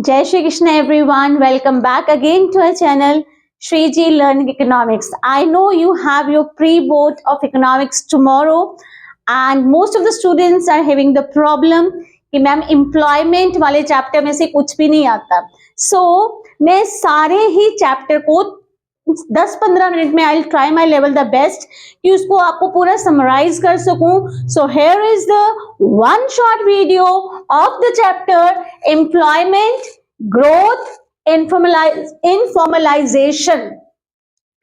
Jai Shri Krishna everyone, welcome back again to our channel Shriji Learning Economics. I know you have your pre-board of economics tomorrow and most of the students are having the problem कि ma'am employment वाले chapter में से कुछ भी नहीं आता. So मैं सारे ही चैप्टर को 10-15 मिनट में I'll try my level the best कि उसको आपको पूरा समराइज कर सकूं. So here is the one short video of the chapter employment, growth, informalization.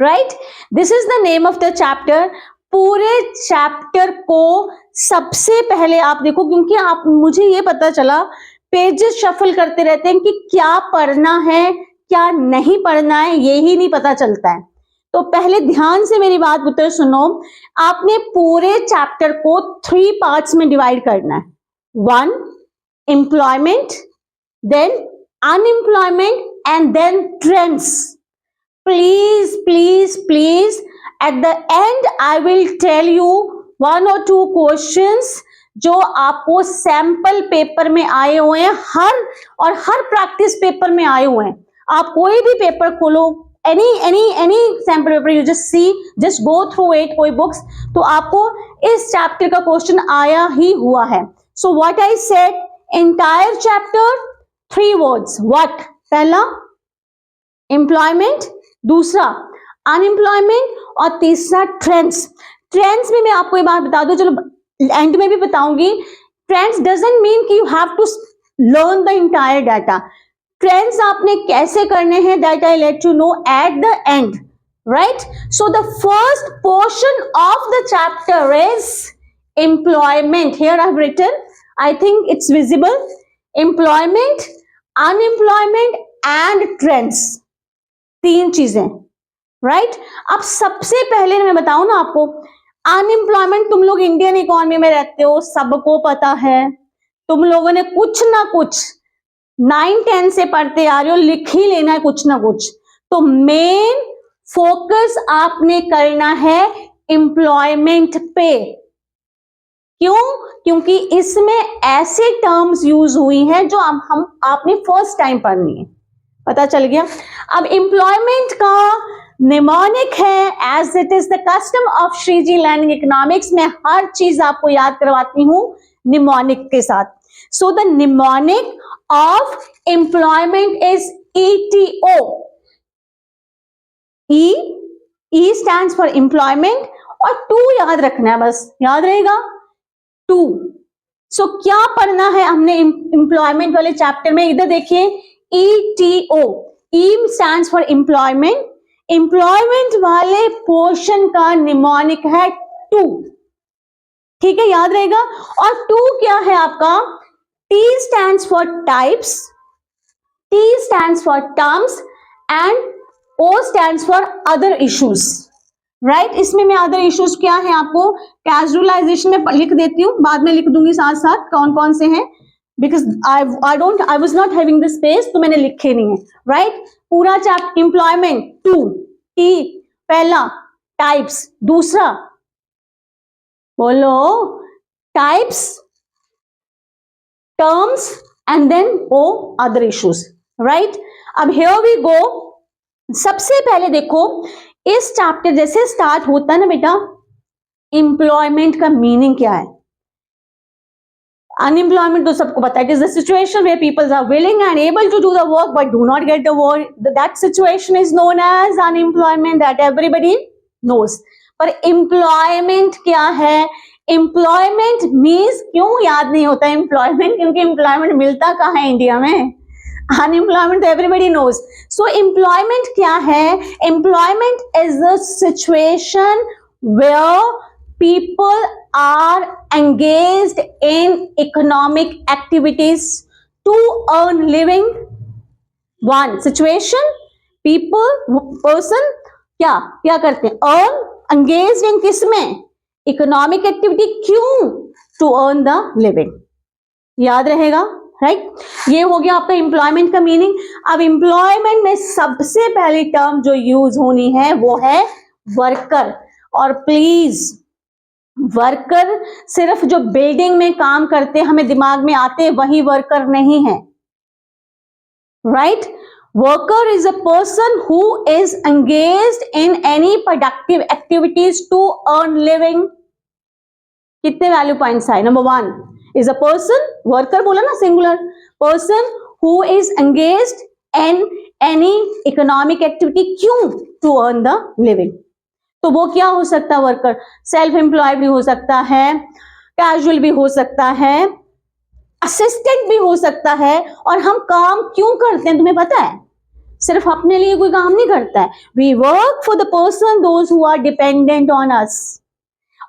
Right? This is the name of the chapter. पूरे चैप्टर को सबसे पहले आप देखो, क्योंकि आप मुझे ये पता चला पेजेस शफल करते रहते हैं कि क्या पढ़ना है क्या नहीं पढ़ना है, ये ही नहीं पता चलता है. तो पहले ध्यान से मेरी बात पुत्र सुनो. आपने पूरे चैप्टर को 3 पार्ट्स में डिवाइड करना है. 1 employment, then unemployment and then trends. Please please please at the end I will tell you 1 or 2 questions जो आपको सैंपल पेपर में आए हुए हैं, हर प्रैक्टिस पेपर में आए हुए हैं. आप कोई भी पेपर खोलो, any sample paper you just see, just go through it, कोई बुक्स, तो आपको इस चैप्टर का क्वेश्चन आया ही हुआ है. So what I said, entire chapter 3 words. What? पहला एम्प्लॉयमेंट, दूसरा अनएम्प्लॉयमेंट और तीसरा ट्रेंड्स. ट्रेंड्स में मैं आपको ये बात बता दूं, चलो एंड में भी बताऊंगी. ट्रेंड्स डजंट मीन कि you have to learn the entire data. Trends आपने कैसे करने हैं that I let you know at the end. Right? So the first portion of the chapter is employment. Here I have written, I think it's visible. Employment, unemployment and trends, 3 चीजें. Right? अब सबसे पहले मैं बताऊं ना आपको, unemployment, तुम लोग इंडियन इकोनॉमी में रहते हो, सबको पता है. तुम लोगों ने कुछ ना कुछ 9-10 से पढ़ते आ रहे हो, लिख ही लेना है कुछ ना कुछ. तो मेन फोकस आपने करना है एम्प्लॉयमेंट पे. क्यों? क्योंकि इसमें ऐसे टर्म्स यूज हुई हैं जो हम आपने फर्स्ट टाइम पढ़नी है. पता चल गया? अब एम्प्लॉयमेंट का निमोनिक है as it is the custom of Shriji learning economics. में हर चीज आपको याद करवाती हूं निमोनिक के साथ. So the mnemonic of employment is ETO. E stands for employment और 2 याद रखना है, बस याद रहेगा 2. सो क्या पढ़ना है हमने एम्प्लॉयमेंट वाले चैप्टर में? इधर देखिए, ETO, E stands for employment. Employment वाले पोर्शन का निमोनिक है 2. ठीक है, याद रहेगा. और 2 क्या है आपका? T stands for types, T stands for terms and O stands for other issues. Right? इसमें मैं other issues क्या है आपको कैजुअलाइजेशन में लिख देती हूँ, बाद में लिख दूंगी साथ साथ कौन कौन से हैं, because I was not having the space, तो मैंने लिखे नहीं है. Right? पूरा चैप्टर एम्प्लॉयमेंट 2, T पहला, टाइप्स दूसरा, बोलो types, terms and then other issues. Right? अब here we go. सबसे पहले देखो, इस चैप्टर जैसे स्टार्ट होता है ना बेटा, एम्प्लॉयमेंट का मीनिंग क्या है? अनएम्प्लॉयमेंट तो सबको पता है. It is the situation where peoples are willing and able to do the work but do not get the work. That situation is known as unemployment. That everybody knows. पर employment क्या है? Employment means, क्यों याद नहीं होता employment? क्योंकि employment मिलता कहाँ है इंडिया में. अनएम्प्लॉयमेंट तो एवरीबडी नोज. सो एम्प्लॉयमेंट क्या है? Employment is the situation where people are engaged in economic activities to earn living. One situation, people, person क्या करते हैं? अर्न, एंगेज्ड इन किसमें? Economic activity. क्यों? To earn the living. याद रहेगा. राइट? ये हो गया आपका एम्प्लॉयमेंट का मीनिंग. अब एम्प्लॉयमेंट में सबसे पहली टर्म जो यूज होनी है वो है वर्कर. और प्लीज, वर्कर सिर्फ जो बिल्डिंग में काम करते हमें दिमाग में आते वही वर्कर नहीं है. right? Worker is a person who is engaged in any productive activities to earn living. कितने वैल्यू पॉइंट्स आए? Number 1 is a person, worker बोला ना, singular, person who is engaged in any economic activity, क्यों? To earn the living. तो वो क्या हो सकता है? वर्कर सेल्फ एम्प्लॉयड भी हो सकता है, कैजुअल भी हो सकता है, असिस्टेंट भी हो सकता है। और हम काम क्यों करते हैं तुम्हें पता है? सिर्फ अपने लिए कोई काम नहीं करता है। We work for the person those who are dependent on us.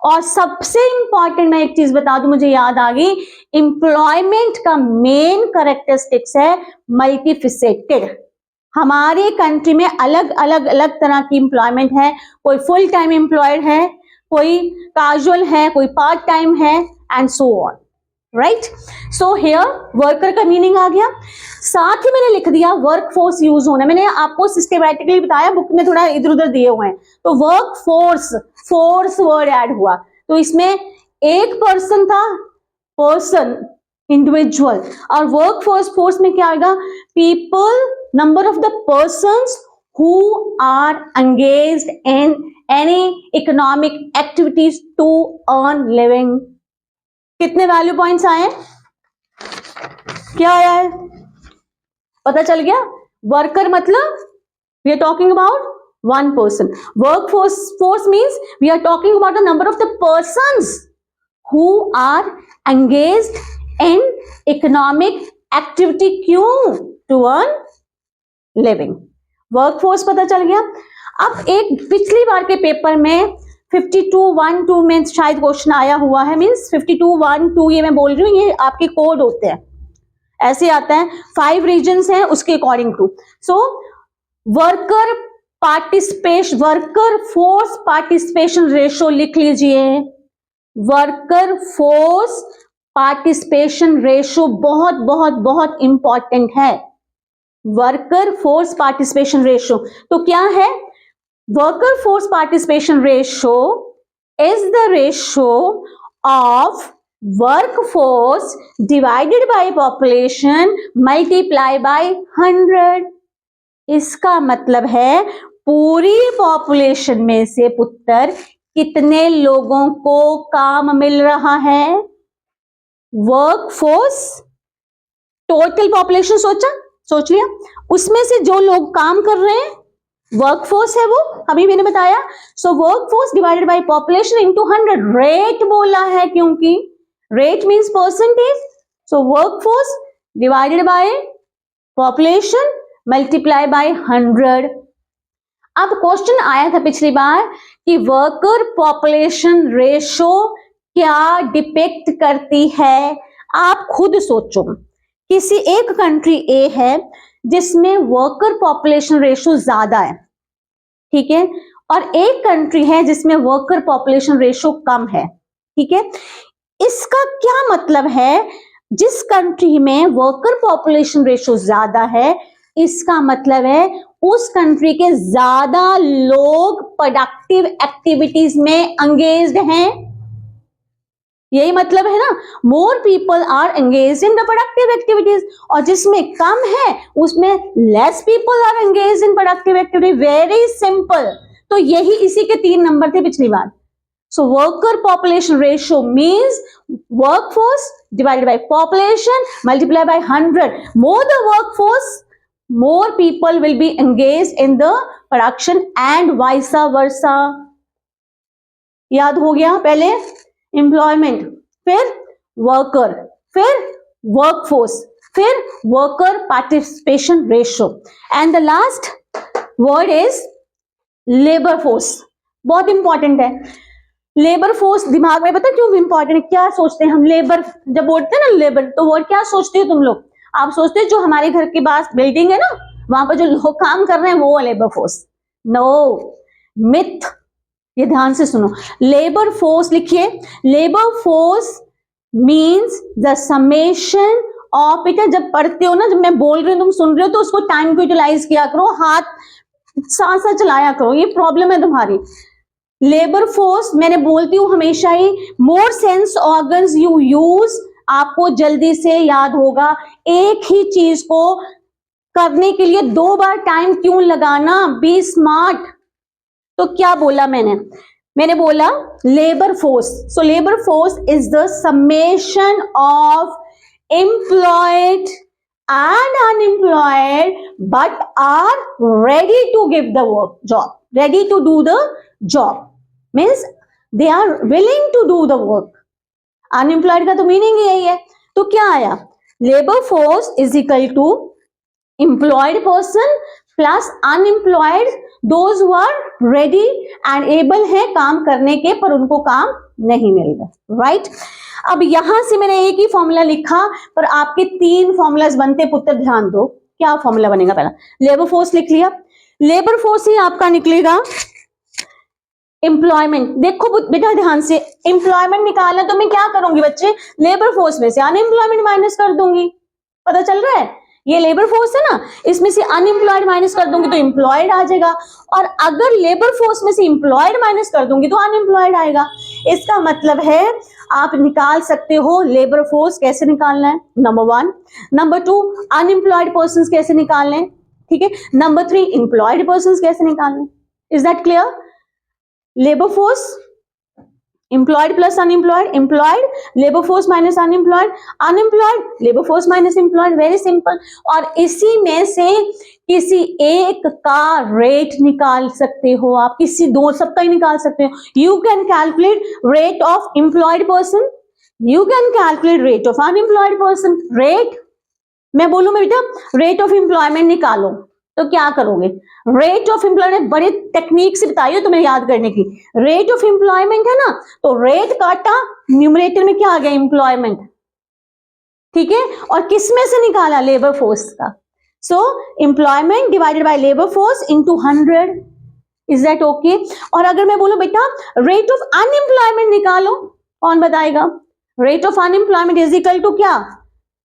और सबसे इंपॉर्टेंट मैं एक चीज बता दूं, मुझे याद आ गई, एम्प्लॉयमेंट का मेन कैरेक्टरिस्टिक्स है मल्टीफिसेटेड। हमारे कंट्री में अलग अलग अलग तरह की एम्प्लॉयमेंट है। कोई फुल टाइम एम्प्लॉयड है, कोई कैजुअल है, कोई पार्ट टाइम है, and so on, right? So here worker का मीनिंग आ गया। साथ ही मैंने लिख दिया वर्क फोर्स यूज होना। मैंने आपको सिस्टमैटिकली बताया, बुक में थोड़ा इधर उधर दिए हुए हैं। तो work force, force word add हुआ, तो इसमें एक पर्सन था, पर्सन, इंडिविजुअल, और वर्क फोर्स, फोर्स में क्या आएगा? People, number of the persons who are engaged in any economic activities to earn living. कितने वैल्यू पॉइंट्स आए? क्या आया है? पता चल गया? वर्कर मतलब we are talking about one person. Work force means we are talking about the number of the persons who are engaged in economic activity, क्यों? To earn living. वर्कफोर्स पता चल गया। अब एक पिछली बार के पेपर में 5212 में शायद क्वेश्चन आया हुआ है, मींस 5212, ये मैं बोल रही हूँ, ये आपके कोड होते हैं, ऐसे आता है, 5 रीजन्स हैं उसके according to. So worker participation, worker force participation ratio लिख लीजिए। वर्कर फोर्स पार्टिसिपेशन रेशो बहुत बहुत बहुत इंपॉर्टेंट है। वर्कर फोर्स पार्टिसिपेशन रेशो तो क्या है? Worker force participation ratio is the ratio of work force divided by population multiply by 100। इसका मतलब है पूरी पॉपुलेशन में से पुत्र कितने लोगों को काम मिल रहा है? वर्क फोर्स, टोटल पॉपुलेशन सोच लिया, उसमें से जो लोग काम कर रहे हैं वर्क फोर्स है वो, अभी मैंने बताया। So work force divided by population into 100, rate बोला है क्योंकि rate means percentage. So work force divided by population multiply by 100। अब क्वेश्चन आया था पिछली बार कि वर्कर पॉपुलेशन रेशो क्या डिपिक्ट करती है? आप खुद सोचो, किसी एक कंट्री ए है जिसमें वर्कर पॉपुलेशन रेशो ज्यादा है, ठीक है, और एक कंट्री है जिसमें वर्कर पॉपुलेशन रेशो कम है, ठीक है। इसका क्या मतलब है? जिस कंट्री में वर्कर पॉपुलेशन रेशो ज्यादा है, इसका मतलब है उस कंट्री के ज्यादा लोग प्रोडक्टिव एक्टिविटीज में एंगेज्ड हैं। यही मतलब है ना, more people are engaged in the productive activities, और जिसमें कम है उसमें less people are engaged in productive activity. Very simple. तो यही इसी के 3 नंबर थे पिछली बार। So worker population ratio means workforce divided by population multiply by 100। More the workforce, more people will be engaged in the production and vice versa। याद हो गया? पहले एम्प्लॉयमेंट, फिर वर्कर, फिर वर्कफोर्स, फिर worker participation ratio, and the last word is labour force. बहुत important है labour force. दिमाग में पता क्यों इंपॉर्टेंट है? क्या सोचते हैं हम लेबर, जब बोलते हैं ना लेबर, तो वर्ड क्या सोचते हो तुम लोग? आप सोचते हो जो हमारे घर के पास बिल्डिंग है ना, वहां पर जो लोग काम कर रहे हैं वो लेबर फोर्स। No, myth. ये ध्यान से सुनो, लेबर फोर्स लिखिए। Labour force means the summation of, बेटा जब पढ़ते हो ना, जब मैं बोल रही हूँ तुम सुन रहे हो, तो उसको टाइम को यूटिलाइज किया करो, हाथ साथ साथ चलाया करो, ये प्रॉब्लम है तुम्हारी। लेबर फोर्स मैंने बोलती हूँ हमेशा ही, more sense organs you use, आपको जल्दी से याद होगा। एक ही चीज को करने के लिए 2 बार टाइम क्यों लगाना, बी स्मार्ट। तो क्या बोला मैंने बोला labour force. So labour force is the summation of employed and unemployed but are ready to give the work job, ready to do the job means they are willing to do the work. unemployed का तो meaning यही है। तो क्या आया, labour force is equal to employed person plus unemployed those who are ready and able है काम करने के पर उनको काम नहीं मिल रहा, राइट। अब यहां से मैंने एक ही फॉर्मूला लिखा पर आपके 3 फॉर्मूलाज बनते पुत्र, ध्यान दो क्या फॉर्मूला बनेगा। पहला लेबर फोर्स लिख लिया, लेबर फोर्स ही आपका निकलेगा एम्प्लॉयमेंट। देखो बेटा ध्यान से, एम्प्लॉयमेंट निकालना तो मैं क्या करूंगी बच्चे, लेबर फोर्स में से अनएम्प्लॉयमेंट माइनस कर दूंगी, पता चल रहा है, ये लेबर फोर्स है ना, इसमें से अनएम्प्लॉयड माइनस कर दूंगी तो एम्प्लॉयड आ जाएगा, और अगर लेबर फोर्स में से एम्प्लॉयड माइनस कर दूंगी तो अनएम्प्लॉयड आएगा। इसका मतलब है आप निकाल सकते हो लेबर फोर्स कैसे निकालना है, नंबर 1। नंबर 2 अनएम्प्लॉयड पर्सन कैसे निकालने हैं, ठीक है। नंबर 3 एम्प्लॉयड पर्सन कैसे निकालने, is that clear. Labour force employed plus unemployed, employed labour force minus unemployed, unemployed labour force minus employed, very simple. और इसी में से किसी एक का रेट निकाल सकते हो आप, किसी दो सबका ही निकाल सकते हो। You can calculate rate of employed person, you can calculate rate of unemployed person. Rate मैं बोलूं मैं बेटा रेट ऑफ एम्प्लॉयमेंट निकालो तो क्या करोगे, रेट ऑफ एम्प्लॉयमेंट बड़े टेक्निक से बताइए तुम्हें याद करने की। रेट ऑफ एम्प्लॉयमेंट है ना, तो रेट काटा न्यूमरेटर में क्या आ गया एम्प्लॉयमेंट, ठीक है, और किस में से निकाला, लेबर फोर्स का। So employment divided by labour force into 100, is that okay. और अगर मैं बोलूं बेटा रेट ऑफ अनएम्प्लॉयमेंट निकालो, कौन बताएगा, rate of unemployment is equal to क्या,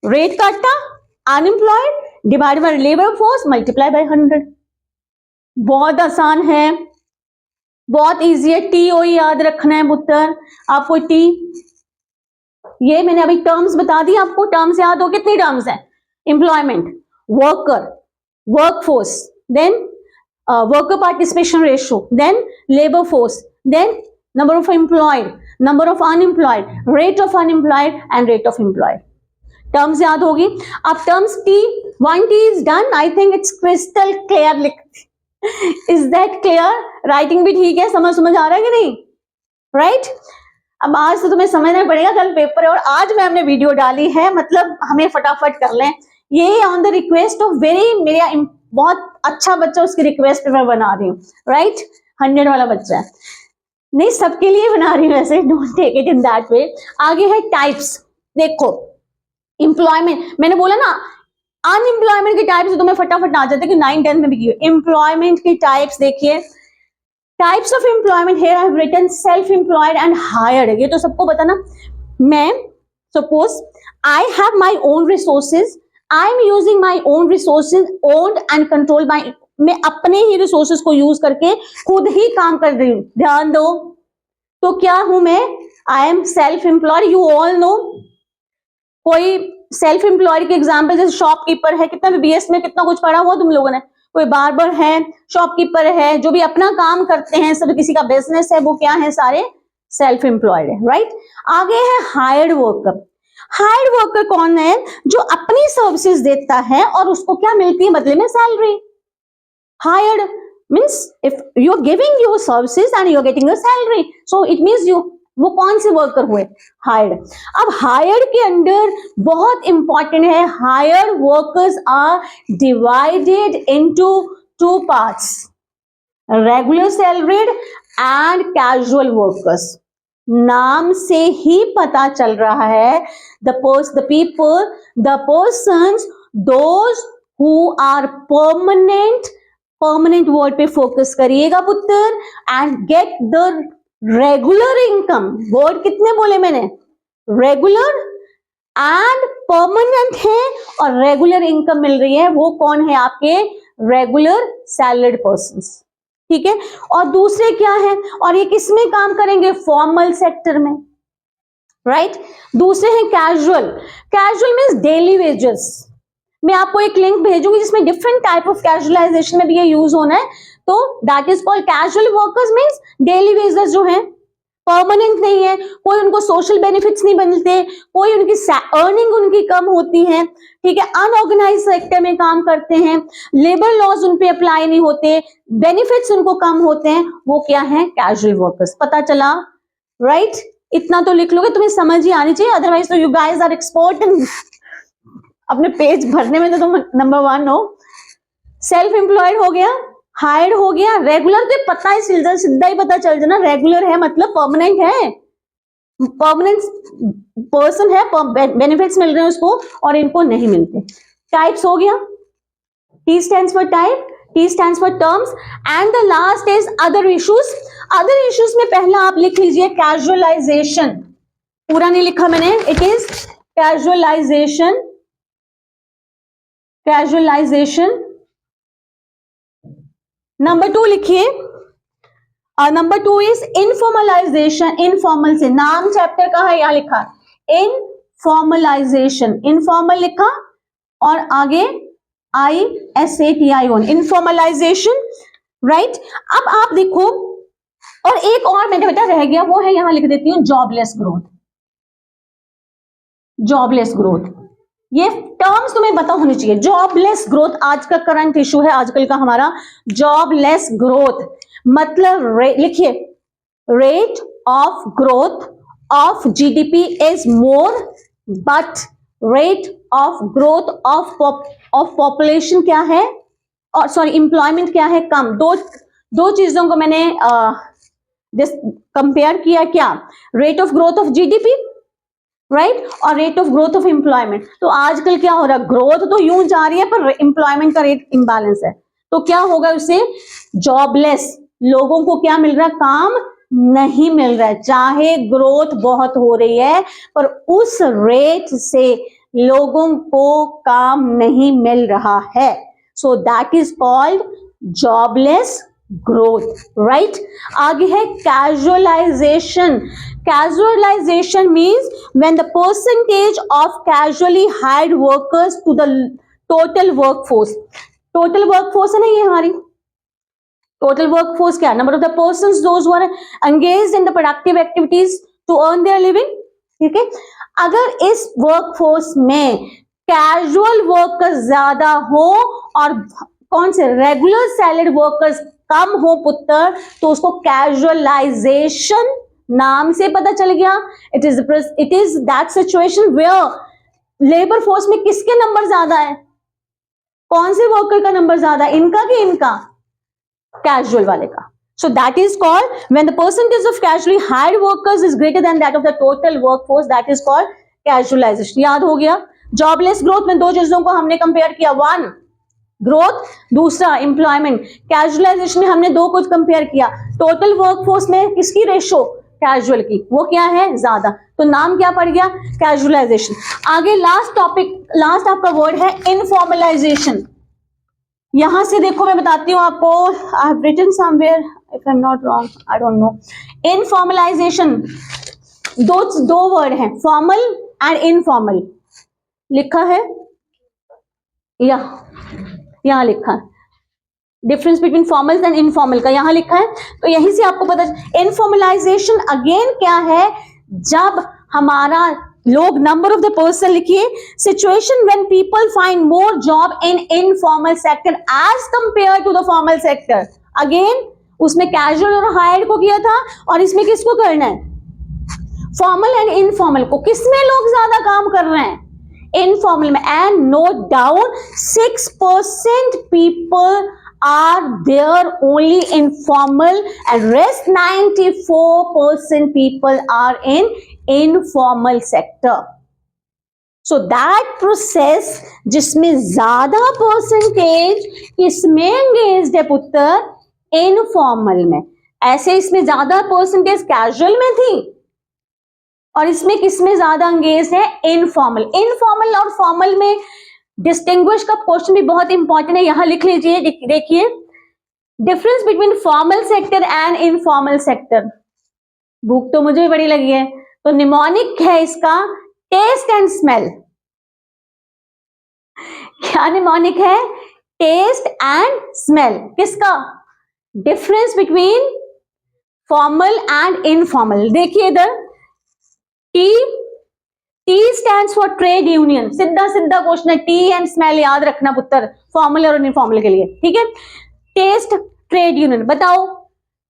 रेट काटा unemployed divide by labour force multiply by 100। बहुत आसान है, बहुत इजी है, टीओ याद रखना है पुत्र आपको, टी। ये मैंने अभी टर्म्स बता दी आपको, टर्म्स याद हो, कितनी टर्म्स है, employment, worker, workforce, then worker participation ratio, then labour force, then number of employed, number of unemployed, rate of unemployed and rate of employed. Terms याद होगी। अब terms T 1 T is done, I think it's crystal clear. Is that clear, writing भी ठीक है, समझ आ रहा है कि नहीं, राइट। अब आज तो तुम्हें समझना पड़ेगा, कल पेपर है और आज मैं हमने वीडियो डाली है, मतलब हमें फटाफट कर लें। ये ऑन द रिक्वेस्ट ऑफ मेरा बहुत अच्छा बच्चा, उसकी रिक्वेस्ट पे मैं बना रही हूँ, राइट। 100 वाला बच्चा है, नहीं सबके लिए बना रही हूँ वैसे, don't take it in that way. आगे है टाइप्स। देखो एम्प्लॉयमेंट, मैंने बोला ना अनएम्प्लॉयमेंट के टाइप्स तुम्हें फटाफट आ जाते कि 9-10 में भी की। एम्प्लॉयमेंट की टाइप्स देखिए, types of employment here I have written self employed and hired. ये तो सबको पता ना, मैं suppose I have my own resources, I am using my own resources, owned and control by, मैं अपने ही रिसोर्सेज को यूज करके खुद ही काम कर रही हूं, ध्यान दो। तो क्या हूं मैं, I am self employed, you all know. कोई सेल्फ एम्प्लॉयड के एग्जाम्पल जैसे शॉपकीपर है, कितना बीबीएस में कितना कुछ पढ़ा हुआ तुम लोगों ने, कोई बार्बर है, शॉपकीपर है, जो भी अपना काम करते हैं, सब किसी का बिजनेस है, वो क्या है, सारे सेल्फ एम्प्लॉयड है, राइट। आगे है हायर्ड वर्कर। हायर्ड वर्कर कौन है, जो अपनी सर्विसेज देता है और उसको क्या मिलती है बदले में, salary. Hired means if you are giving your services and you are getting a salary, so it means you, वो कौन से वर्कर हुए, हायर्ड। अब हायर्ड के अंदर बहुत इंपॉर्टेंट है, hired workers are divided into 2 parts, regular salaried and casual workers. नाम से ही पता चल रहा है, the persons those who are permanent, permanent word पे फोकस करिएगा पुत्र, and get the regular income. Word कितने बोले मैंने, रेगुलर एंड परमानेंट है, और रेगुलर इनकम मिल रही है, वो कौन है, आपके रेगुलर सैलरीड पर्सन्स, ठीक है। और दूसरे क्या है, और ये किस में काम करेंगे, फॉर्मल सेक्टर में, राइट। दूसरे हैं casual. Casual means daily wages, मैं आपको एक लिंक भेजूंगी जिसमें डिफरेंट टाइप ऑफ कैजुअलाइजेशन में भी ये यूज होना है। तो that is called casual workers means daily wages जो है, परमानेंट नहीं है, कोई उनको सोशल बेनिफिट्स नहीं मिलते, कोई उनकी अर्निंग उनकी कम होती है, ठीक है, अनऑर्गेनाइज सेक्टर में काम करते हैं, लेबर लॉज उन पे अप्लाई नहीं होते, बेनिफिट्स उनको कम होते हैं, वो क्या है, कैजुअल वर्कर्स। पता चला, राइट? इतना तो लिख लोगे, तुम्हें समझ ही आनी चाहिए, अदरवाइज तो you guys are expert in अपने पेज भरने में, तो तुम नंबर 1 हो। सेल्फ एम्प्लॉयड हो गया, हायर्ड हो गया, रेगुलर तो पता है, सीधा ही पता चल जाना, रेगुलर है मतलब परमानेंट है, परमानेंट पर्सन है, बेनिफिट्स मिल रहे हैं उसको और इनको नहीं मिलते। टाइप्स हो गया, T stands for type, T stands for terms and the last is other issues। other issues में पहला आप लिख लीजिए कैजुअलाइजेशन, पूरा नहीं लिखा मैंने, it is casualisation, casualisation. Number 2 लिखिए, नंबर 2 इज इनफॉर्मलाइजेशन, इनफॉर्मल से, नाम चैप्टर का है, यहां लिखा इनफॉर्मलाइजेशन, इनफॉर्मल लिखा और आगे ISATION, इनफॉर्मलाइजेशन, राइट? अब आप देखो, और एक और मेरे बेटा रह गया, वो है, यहां लिख देती हूं जॉबलेस ग्रोथ, जॉबलेस ग्रोथ। ये टर्म्स तुम्हें पता होनी चाहिए। जॉबलेस ग्रोथ आज का करंट इशू है, आजकल का हमारा जॉबलेस ग्रोथ मतलब लिखिए, rate of growth of GDP is more but rate of growth of population क्या है, और सॉरी एम्प्लॉयमेंट क्या है, कम। दो चीजों को मैंने कंपेयर किया, क्या, rate of growth of GDP, right, और rate of growth of employment. तो आजकल क्या हो रहा है, ग्रोथ तो यूं जा रही है पर एम्प्लॉयमेंट का रेट इंबैलेंस है, तो क्या होगा उससे, जॉबलेस, लोगों को क्या मिल रहा है, काम नहीं मिल रहा है, चाहे ग्रोथ बहुत हो रही है पर उस रेट से लोगों को काम नहीं मिल रहा है, so that is called jobless growth, right? आगे है casualisation. Casualization means when the percentage of casually hired workers to the total workforce, total workforce है ना ये हमारी, total workforce क्या, number of the persons those who are engaged in the productive activities to earn their living, ठीक है? अगर इस workforce में casual workers ज्यादा हो और कौन से रेगुलर सैलरी वर्कर्स कम हो पुत्र, तो उसको कैजुअलाइजेशन नाम से पता चल गया। It is that situation where labour force में किसके नंबर ज्यादा है, कौन से वर्कर का नंबर ज्यादा है, इनका कि इनका, कैजुअल वाले का। So that is called when the percentage of casually hired workers is greater than that of the total workforce, that is called casualisation. याद हो गया? जॉबलेस ग्रोथ में दो चीजों को हमने कंपेयर किया, वन ग्रोथ, दूसरा एम्प्लॉयमेंट। कैजुअलाइजेशन में हमने दो कुछ कंपेयर किया, टोटल वर्कफोर्स में किसकी रेशो, कैजुअल की, वो क्या है, ज्यादा, तो नाम क्या पड़ गया, कैजुअलाइजेशन। आगे लास्ट टॉपिक, लास्ट आपका वर्ड है इनफॉर्मलाइजेशन। यहां से देखो मैं बताती हूं आपको, I have written somewhere if I am not wrong, I don't know. Informalisation दो वर्ड हैं, फॉर्मल एंड इनफॉर्मल, लिखा है यहां लिखा है, difference between formal and informal का यहां लिखा है, तो यहीं से आपको पता। इनफॉर्मलाइजेशन अगेन क्या है, जब हमारा लोग, नंबर ऑफ द पर्सन लिखिए, situation when people find more job in informal sector as compare to the formal sector. Again उसमें कैजुअल और हायर्ड को किया था और इसमें किसको करना है, फॉर्मल एंड इनफॉर्मल को। किसमें लोग ज्यादा काम कर रहे हैं, इनफॉर्मल में। And note down 6% people are there only in formal and rest 94% people are in informal sector. So that process जिसमें ज्यादा परसेंटेज किसमें एंगेज्ड है पुत्र, इनफॉर्मल में। ऐसे इसमें ज्यादा परसेंटेज कैजुअल में थी और इसमें किसमें ज्यादा एंगेज्ड है, इनफॉर्मल। इनफॉर्मल और फॉर्मल में डिस्टिंग्विश का क्वेश्चन भी बहुत इंपॉर्टेंट है, यहां लिख लीजिए, देखिए, difference between formal sector and informal sector. भूख तो मुझे भी बड़ी लगी है, तो निमोनिक है इसका, टेस्ट एंड स्मेल। क्या निमोनिक है? Test and smell. किसका? Difference between formal and informal. देखिए इधर T, T stands for trade union. सीधा सीधा क्वेश्चन है, टी एंड स्मेल याद रखना पुत्र, फॉर्मल और इनफॉर्मल के लिए, ठीक है। Test, trade union. बताओ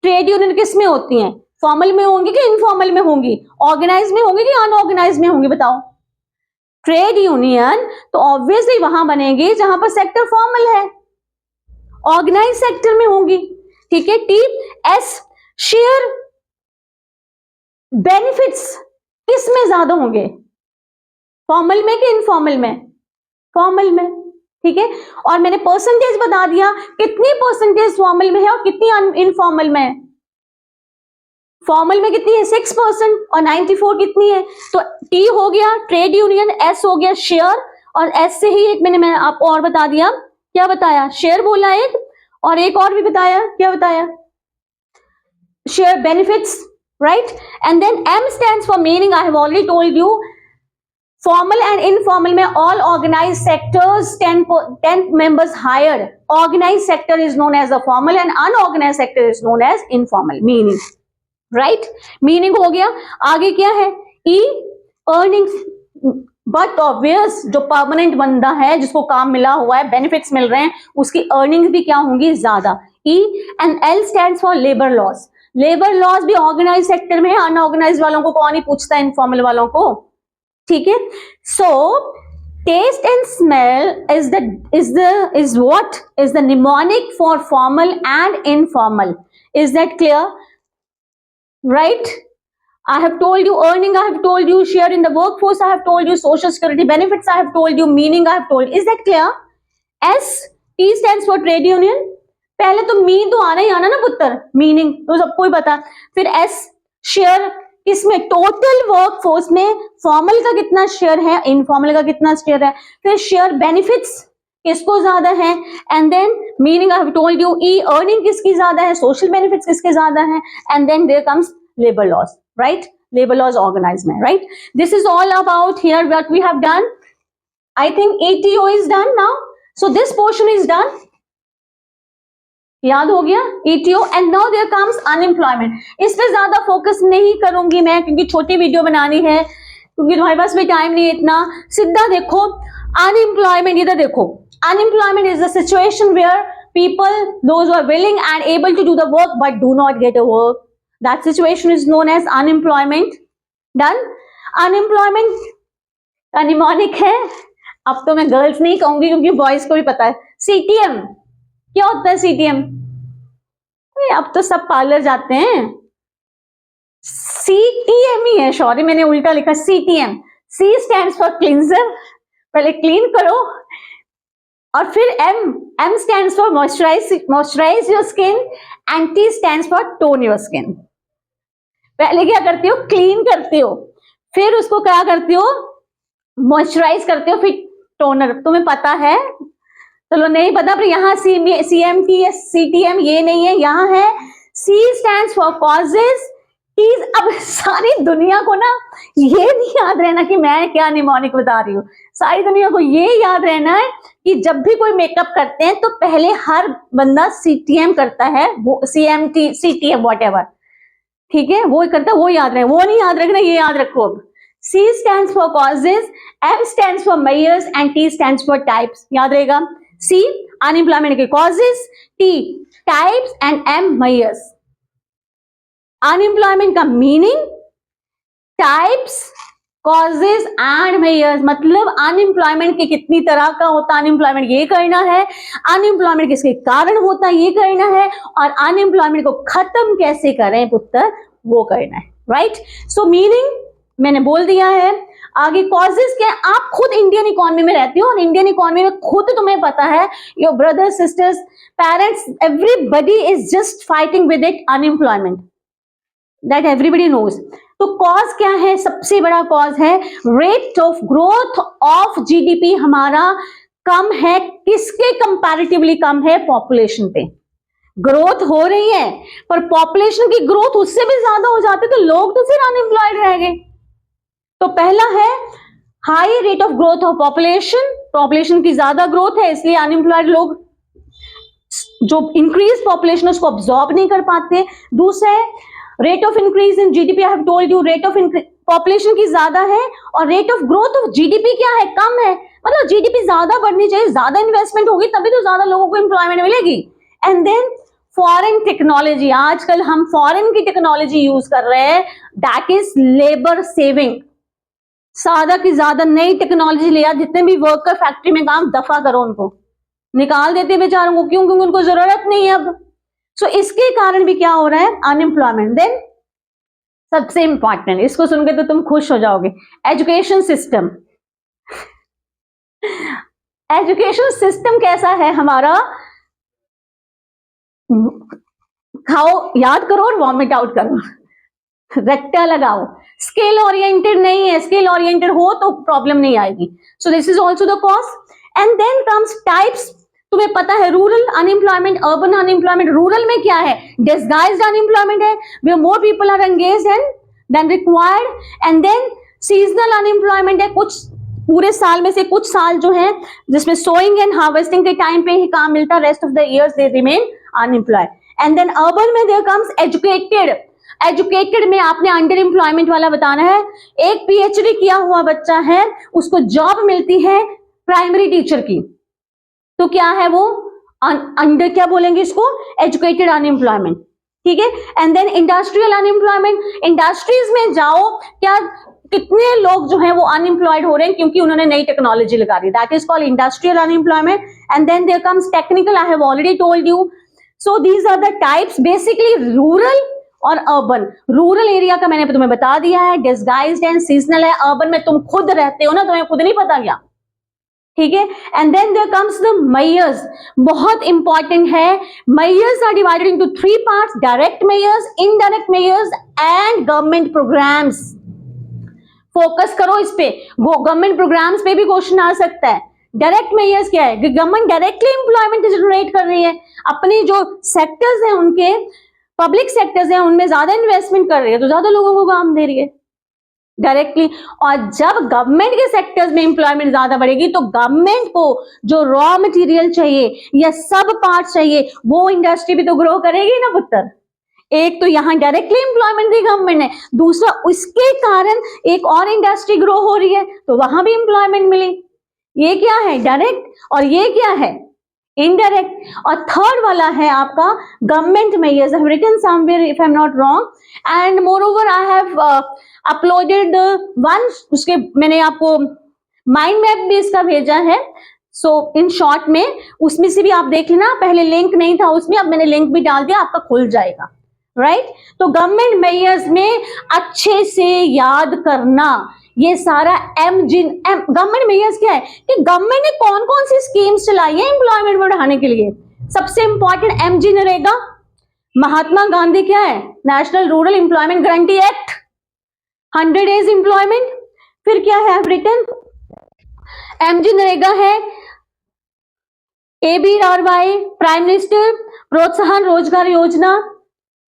ट्रेड यूनियन किस में होती हैं? फॉर्मल में होंगी कि इनफॉर्मल में होंगी? ऑर्गेनाइज में होंगी कि अनऑर्गेनाइज में होंगी? बताओ। ट्रेड यूनियन तो ऑब्वियसली वहां बनेगी जहां पर सेक्टर फॉर्मल है, ऑर्गेनाइज सेक्टर में होंगी, ठीक है। टी एस, शेयर बेनिफिट्स किस में ज्यादा होंगे? फॉर्मल में कि इनफॉर्मल में? फॉर्मल में, ठीक है। और मैंने परसेंटेज बता दिया, कितनी परसेंटेज फॉर्मल में है और कितनी इनफॉर्मल में है। फॉर्मल में कितनी है? 6% और 94 कितनी है? तो टी हो गया ट्रेड यूनियन, एस हो गया शेयर, और एस से ही एक मैंने आपको और बता दिया, क्या बताया? शेयर बोला एक, और एक और भी बताया, क्या बताया? Share benefits, right. And then M stands for meaning. I have already told you, formal and informal में all organise sectors 10 members hired. Organized sector is known as a formal and unorganized sector is known as informal. Meaning, right? Meaning हो गया। आगे क्या है? E, earnings. But obvious जो permanent बंदा है, जिसको काम मिला हुआ है, बेनिफिट्स मिल रहे हैं, उसकी अर्निंग्स भी क्या होंगी? ज्यादा। E and L stands for labor laws. Labour laws भी ऑर्गेनाइज सेक्टर में है, अनऑर्गेनाइज वालों को कौन ही पूछता है? इनफॉर्मल वालों को, ठीक है। So test and smell is what is the mnemonic for formal and informal. Is that clear? Right? I have told you earning, I have told you share in the workforce, I have told you social security benefits, I have told you meaning, I have told. Is that clear? S, T stands for trade union. पहले तो mean तो आना ही आना ना पुत्र, meaning तो सबको ही पता। फिर एस, शेयर, इसमें टोटल वर्कफोर्स में फॉर्मल का कितना शेयर है, इनफॉर्मल का कितना शेयर है। फिर शेयर बेनिफिट्स किसको ज्यादा है, and then meaning I have told you. E, earning किसकी ज्यादा है, सोशल बेनिफिट्स किसके ज्यादा है, and then there comes labour laws, right. Labour laws organise में, right. This is all about here what we have done. I think ETO is done now, so this portion is done. याद हो गया ETO। And now there comes unemployment. इस पे ज्यादा focus नहीं करूंगी मैं, क्योंकि छोटी वीडियो बनानी है, क्योंकि तुम्हारे पास भी टाइम नहीं है इतना। सीधा देखो अनएम्प्लॉयमेंट, इधर देखो। Unemployment is the situation where people, those are willing and able to do the work but do not get a work, that situation is known as unemployment. Done. Unemployment का mnemonic है, अब तो मैं girls नहीं कहूंगी क्योंकि boys को भी पता है, CTM। क्या होता है CTM? अब तो सब पार्लर जाते हैं। CTM ही है, सॉरी मैंने उल्टा लिखा, CTM। C stands for cleanser, पहले क्लीन करो, और फिर M stands for moisturise your skin, and T stands for tone your skin. पहले क्या करते हो? क्लीन करते हो, फिर उसको क्या करते हो? मॉइस्चराइज करते हो, फिर टोनर। तुम्हें पता है? चलो नहीं पता, पर यहाँ CMT या CTM ये नहीं है, यहाँ है C stands for causes, T। अब सारी दुनिया को ना ये नहीं याद रहना कि मैं क्या निमोनिक बता रही हूँ, सारी दुनिया को ये याद रहना है कि जब भी कोई मेकअप करते हैं तो पहले हर बंदा CTM करता है, वो CMT CTM whatever, ठीक है, वो करता है, वो याद रहे, वो नहीं याद रखना, ये याद रखो। अब C stands for causes, M stands for measures and T stands for types। याद रहेगा। C अनएम्प्लॉयमेंट के causes, T types and M measures। Unemployment का meaning, types, causes and measures, मतलब अनएम्प्लॉयमेंट के कितनी तरह का होता है, अनएम्प्लॉयमेंट ये करना है, अनएम्प्लॉयमेंट किसके कारण होता है ये करना है, और अनएम्प्लॉयमेंट को खत्म कैसे करें पुत्र, वो करना है, राइट। सो मीनिंग मैंने बोल दिया है। आगे कॉजेज क्या है? आप खुद इंडियन इकोनॉमी में रहते हो, और इंडियन इकोनॉमी में खुद तुम्हें पता है, your brothers, sisters, parents, everybody is just fighting with it, unemployment, that everybody knows. तो कॉज क्या है? सबसे बड़ा कॉज है rate of growth of GDP हमारा कम है। किसके कंपैरेटिवली कम है? पॉपुलेशन पे। ग्रोथ हो रही है पर पॉपुलेशन की ग्रोथ उससे भी ज्यादा हो जाती है, तो लोग तो फिर अनएम्प्लॉयड रह गए। तो पहला है high rate of growth of population, population की ज्यादा ग्रोथ है इसलिए अनएम्प्लॉयड लोग जो इंक्रीज पॉपुलेशन उसको अब्सॉर्ब नहीं कर पाते। दूसरा है rate of increase in GDP, I have told you rate of population की ज्यादा है और rate of growth of GDP क्या है, कम है। मतलब जीडीपी ज्यादा बढ़नी चाहिए, ज्यादा इन्वेस्टमेंट होगी तभी तो ज्यादा लोगों को एम्प्लॉयमेंट मिलेगी। एंड देन फॉरेन टेक्नोलॉजी, आजकल हम फॉरेन की टेक्नोलॉजी यूज कर रहे हैं, दैट इज लेबर सेविंग। ज्यादा की ज्यादा नई टेक्नोलॉजी लिया, जितने भी वर्कर फैक्ट्री में काम दफा करो, उनको निकाल देते बेचारों को, क्यों? क्योंकि उनको जरूरत नहीं है अब। सो इसके कारण भी क्या हो रहा है, अनएम्प्लॉयमेंट। देन सबसे इंपॉर्टेंट, इसको सुन के तो तुम खुश हो जाओगे, एजुकेशन सिस्टम। एजुकेशन सिस्टम कैसा है हमारा, खाओ, याद करो और वॉमिट आउट करो, रट्टा लगाओ। स्किल ओरिएंटेड नहीं है, स्किल ओरिएंटेड हो तो प्रॉब्लम नहीं आएगी। So this is also the cause. And then comes types, तुम्हें पता है rural unemployment, urban unemployment. Rural में क्या है, डिस्गाइज्ड अनएम्प्लॉयमेंट है, where more people are engaged in then required. And then seasonal unemployment है, कुछ पूरे साल में से कुछ साल जो है जिसमें सोइंग एंड हार्वेस्टिंग के टाइम पे ही काम मिलता है, rest of the years they remain unemployed. And then urban में देयर कम्स एजुकेटेड। एजुकेटेड में आपने अंडर एम्प्लॉयमेंट वाला बताना है, एक पीएचडी किया हुआ बच्चा है उसको जॉब मिलती है प्राइमरी टीचर की, तो क्या है वो अंडर, क्या बोलेंगे इसको, एजुकेटेड अनएम्प्लॉयमेंट, ठीक है। And then industrial unemployment, industries में जाओ, क्या कितने लोग जो हैं वो अनएम्प्लॉयड हो रहे हैं क्योंकि उन्होंने नई टेक्नोलॉजी लगा दी, that is called industrial unemployment. And then there comes technical, I have already told you. So these are the types, basically rural और अर्बन। रूरल एरिया का मैंने तुम्हें बता दिया है, डिस्गाइज्ड एंड सीजनल है। अर्बन में तुम खुद रहते हो ना, तुम्हें खुद नहीं पता क्या, ठीक है। And then there comes the measures, बहुत इंपॉर्टेंट है। Measures are divided into 3 parts, direct measures, indirect measures and government programmes. Focus करो इस पे, गवर्नमेंट प्रोग्राम्स पे भी क्वेश्चन आ सकता है। डायरेक्ट मेयर्स क्या है, गवर्नमेंट डायरेक्टली एम्प्लॉयमेंट जनरेट कर रही है, अपने जो सेक्टर्स हैं उनके, पब्लिक सेक्टर्स हैं उनमें ज्यादा इन्वेस्टमेंट कर रही है तो ज्यादा लोगों को काम दे रही है डायरेक्टली। और जब गवर्नमेंट के सेक्टर्स में एम्प्लॉयमेंट ज्यादा बढ़ेगी तो गवर्नमेंट को जो रॉ मटेरियल चाहिए या सब पार्ट्स चाहिए, वो इंडस्ट्री भी तो ग्रो करेगी ना पुत्र। एक तो यहाँ डायरेक्टली एम्प्लॉयमेंट दी गवर्नमेंट ने, दूसरा उसके कारण एक और इंडस्ट्री ग्रो हो रही है तो वहां भी एम्प्लॉयमेंट मिली। ये क्या है, डायरेक्ट, और ये क्या है, इनडायरेक्ट। और थर्ड वाला है आपका government measures, I have written somewhere if I am not wrong, and moreover I have uploaded one, उसके मैंने आपको माइंड मैप भी इसका भेजा है। सो इन शॉर्ट में उसमें से भी आप देख लेना, पहले लिंक नहीं था उसमें, अब मैंने लिंक भी डाल दिया, आपका खुल जाएगा, राइट। तो गवर्नमेंट मेयर्स में अच्छे से याद करना, ये सारा गवर्नमेंट मेयर्स क्या है कि गवर्नमेंट ने कौन कौन सी स्कीम्स चलाई है एम्प्लॉयमेंट बढ़ाने के लिए। सबसे इंपॉर्टेंट एमजी नरेगा, महात्मा गांधी क्या है, national rural employment guarantee act, 100 days employment. फिर क्या है रिटर्न, एमजी नरेगा है, ABRY प्राइम मिनिस्टर प्रोत्साहन रोजगार योजना,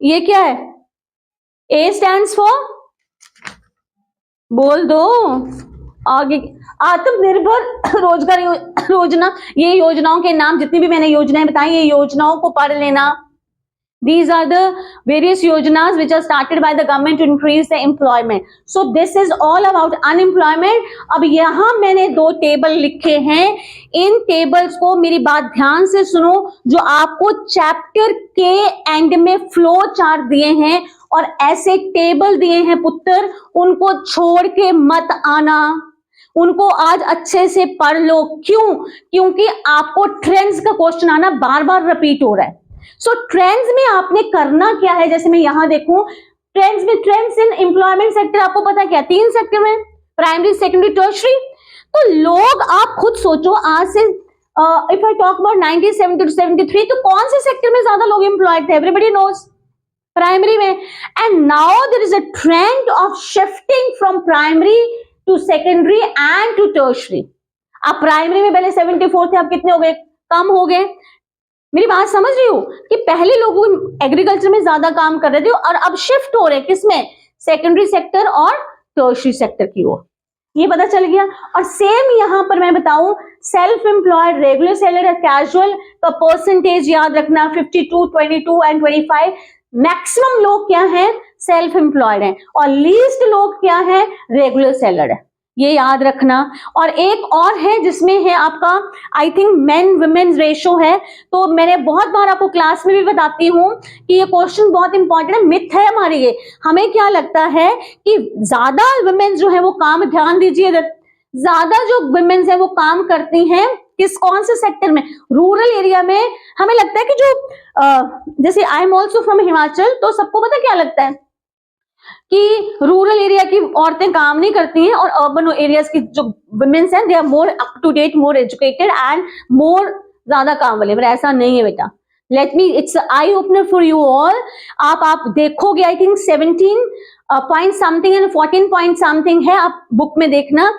ये क्या है, A स्टैंड्स फॉर, बोल दो आगे, आत्मनिर्भर रोजगार योजना। ये योजनाओं के नाम, जितनी भी मैंने योजनाएं बताई, ये योजनाओं को पढ़ लेना। These are the various योजनाs which are started by the government to increase the employment. So this is all about unemployment. अब यहाँ मैंने 2 टेबल लिखे हैं, इन टेबल्स को मेरी बात ध्यान से सुनो, जो आपको चैप्टर के एंड में फ्लो चार्ट दिए हैं और ऐसे टेबल दिए हैं पुत्र, उनको छोड़ के मत आना, उनको आज अच्छे से पढ़ लो। क्यों? क्योंकि आपको ट्रेंड्स का क्वेश्चन आना बार बार रिपीट हो रहा है। सो ट्रेंड्स में आपने करना क्या है, जैसे मैं यहां देखूं ट्रेंड्स में, ट्रेंड्स इन एम्प्लॉयमेंट सेक्टर आपको पता है क्या, 3 सेक्टर में, प्राइमरी, सेकेंडरी, टर्शरी। तो लोग, आप खुद सोचो, आज से if I talk about 1970 to 73, तो कौन से सेक्टर में ज्यादा लोग एम्प्लॉयड थे, एवरीबडी नोज, प्राइमरी में। And now there is a trend of shifting from primary to secondary and to tertiary. आप प्राइमरी में पहले 74 थे, अब कितने हो गए, कम हो गए। मेरी बात समझ रही हो कि पहले लोग एग्रीकल्चर में ज्यादा काम कर रहे थे और अब शिफ्ट हो रहे किसमें, सेकेंडरी सेक्टर और टर्शरी सेक्टर की ओर। ये पता चल गया। और सेम यहां पर मैं बताऊं, self employed, regular salary, casual का परसेंटेज याद रखना 52, 22 एंड 25। मैक्सिमम लोग क्या है, सेल्फ एम्प्लॉयड है, और लीस्ट लोग क्या है, रेगुलर सैलरी है, ये याद रखना। और एक और है जिसमें है आपका, I think main women ratio है। तो मैंने बहुत बार आपको क्लास में भी बताती हूँ कि ये क्वेश्चन बहुत इंपॉर्टेंट है, मिथ है हमारी ये। हमें क्या लगता है कि ज्यादा वुमेन जो है वो काम, ध्यान दीजिए, ज्यादा जो वुमेन है वो काम करती हैं किस, कौन से सेक्टर में, रूरल एरिया में। हमें लगता है कि जो जैसे I am also from Himachal, तो सबको पता क्या लगता है कि रूरल एरिया की औरतें काम नहीं करती हैं और अर्बन एरियाज की जो वुमेन्स हैं they are more up to date, more educated and more ज्यादा काम वाले। पर ऐसा नहीं है बेटा, let me, its eye opener for you all. आप देखोगे I think 17 point something and 14 point something है, आप बुक में देखना।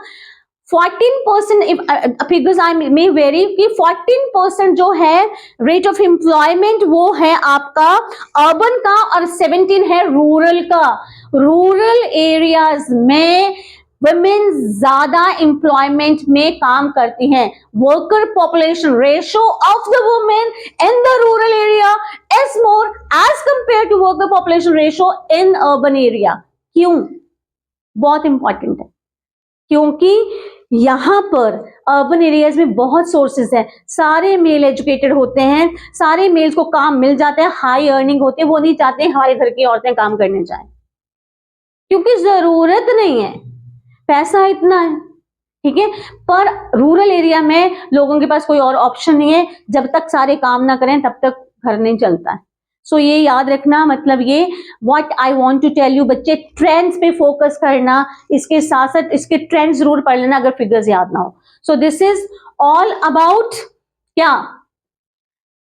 14% फिगर्स आई मे वेरी, कि 14% जो है रेट ऑफ एम्प्लॉयमेंट वो है आपका अर्बन का, और 17 है रूरल का। रूरल एरियाज में वुमेन ज्यादा एम्प्लॉयमेंट में काम करती हैं। Worker population ratio of the women in the rural area is more as compare to worker population ratio in urban area. क्यों? बहुत इंपॉर्टेंट है, क्योंकि यहां पर अर्बन एरियाज में बहुत सोर्सेज हैं, सारे मेल एजुकेटेड होते हैं, सारे मेल्स को काम मिल जाता है, हाई अर्निंग होती है, वो नहीं चाहते हमारे घर की औरतें काम करने जाएं, क्योंकि जरूरत नहीं है, पैसा इतना है, ठीक है। पर रूरल एरिया में लोगों के पास कोई और ऑप्शन नहीं है, जब तक सारे काम ना करें तब तक घर नहीं चलता है। सो ये याद रखना, मतलब ये what I want to tell you, बच्चे ट्रेंड्स पे फोकस करना, इसके साथ साथ इसके ट्रेंड्स जरूर पढ़ लेना अगर फिगर्स याद ना हो। So this is all about क्या,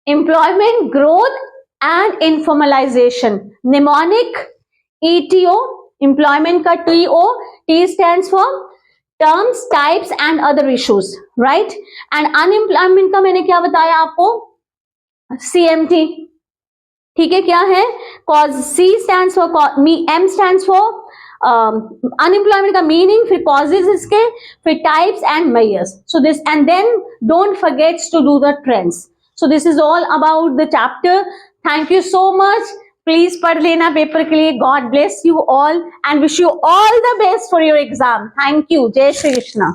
employment growth and informalisation, mnemonic ETO, employment का TO, T stands for terms, types and other issues, right. And unemployment का मैंने क्या बताया आपको, CMT, ठीक है, क्या है, cause, C stands for, M stands for unemployment का मीनिंग, फिर कॉजेज इसके, फिर types and measures. So this, and then don't forget to do the trends. So this is all about the chapter. Thank you so much, please पढ़ लेना paper के लिए। God bless you all and wish you all the best for your exam. Thank you, जय श्री कृष्णा।